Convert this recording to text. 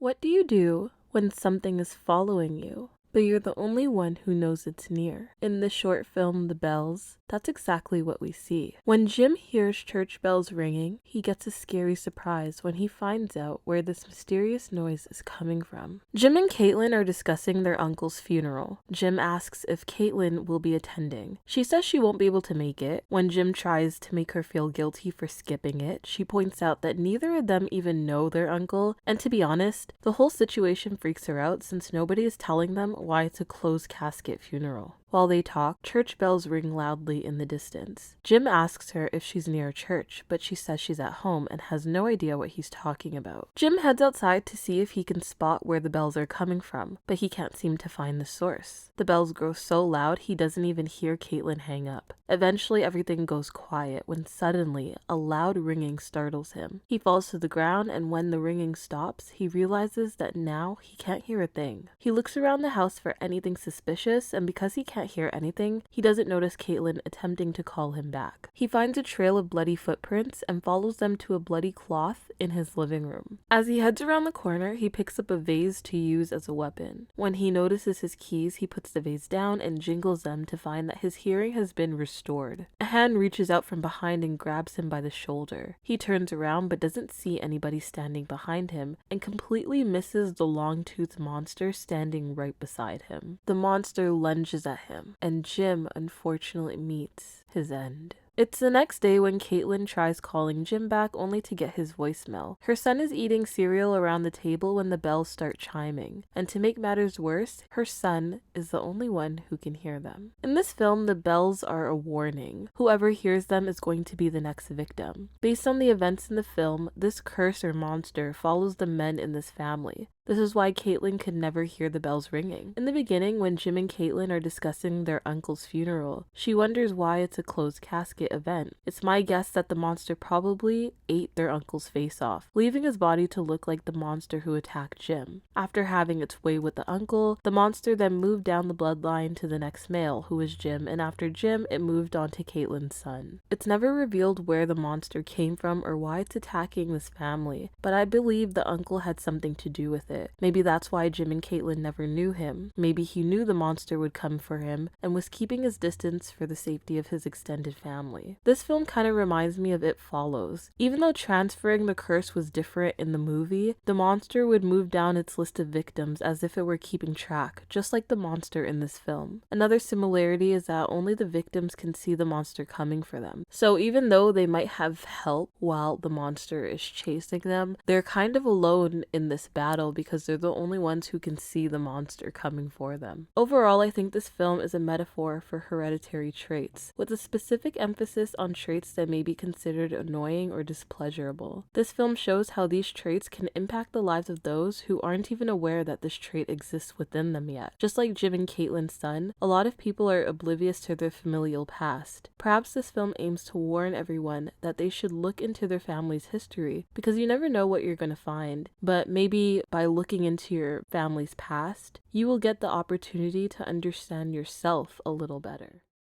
What do you do when something is following you, but you're the only one who knows it's near? In the short film The Bells, that's exactly what we see. When Jim hears church bells ringing, he gets a scary surprise when he finds out where this mysterious noise is coming from. Jim and Caitlin are discussing their uncle's funeral. Jim asks if Caitlin will be attending. She says she won't be able to make it. When Jim tries to make her feel guilty for skipping it, she points out that neither of them even know their uncle, and to be honest, the whole situation freaks her out since nobody is telling them why it's a closed casket funeral. While they talk, church bells ring loudly in the distance. Jim asks her if she's near a church, but she says she's at home and has no idea what he's talking about. Jim heads outside to see if he can spot where the bells are coming from, but he can't seem to find the source. The bells grow so loud he doesn't even hear Caitlin hang up. Eventually everything goes quiet when suddenly a loud ringing startles him. He falls to the ground, and when the ringing stops, he realizes that now he can't hear a thing. He looks around the house for anything suspicious, and because he can't hear anything, he doesn't notice Caitlin attempting to call him back. He finds a trail of bloody footprints and follows them to a bloody cloth in his living room. As he heads around the corner, he picks up a vase to use as a weapon. When he notices his keys, he puts the vase down and jingles them to find that his hearing has been restored. A hand reaches out from behind and grabs him by the shoulder. He turns around but doesn't see anybody standing behind him and completely misses the long-toothed monster standing right beside him. The monster lunges at him, and Jim unfortunately meets his end. It's the next day when Caitlin tries calling Jim back only to get his voicemail. Her son is eating cereal around the table when the bells start chiming, and to make matters worse, her son is the only one who can hear them. In this film, the bells are a warning. Whoever hears them is going to be the next victim. Based on the events in the film, this curse or monster follows the men in this family. This is why Caitlin could never hear the bells ringing. In the beginning, when Jim and Caitlin are discussing their uncle's funeral, she wonders why it's a closed casket event. It's my guess that the monster probably ate their uncle's face off, leaving his body to look like the monster who attacked Jim. After having its way with the uncle, the monster then moved down the bloodline to the next male, who was Jim, and after Jim, it moved on to Caitlin's son. It's never revealed where the monster came from or why it's attacking this family, but I believe the uncle had something to do with it. Maybe that's why Jim and Caitlin never knew him. Maybe he knew the monster would come for him and was keeping his distance for the safety of his extended family. This film kind of reminds me of It Follows. Even though transferring the curse was different in the movie, the monster would move down its list of victims as if it were keeping track, just like the monster in this film. Another similarity is that only the victims can see the monster coming for them. So even though they might have help while the monster is chasing them, they're kind of alone in this battle because they're the only ones who can see the monster coming for them. Overall, I think this film is a metaphor for hereditary traits, with a specific emphasis on traits that may be considered annoying or displeasurable. This film shows how these traits can impact the lives of those who aren't even aware that this trait exists within them yet. Just like Jim and Caitlin's son, a lot of people are oblivious to their familial past. Perhaps this film aims to warn everyone that they should look into their family's history, because you never know what you're going to find, but maybe by looking into your family's past, you will get the opportunity to understand yourself a little better.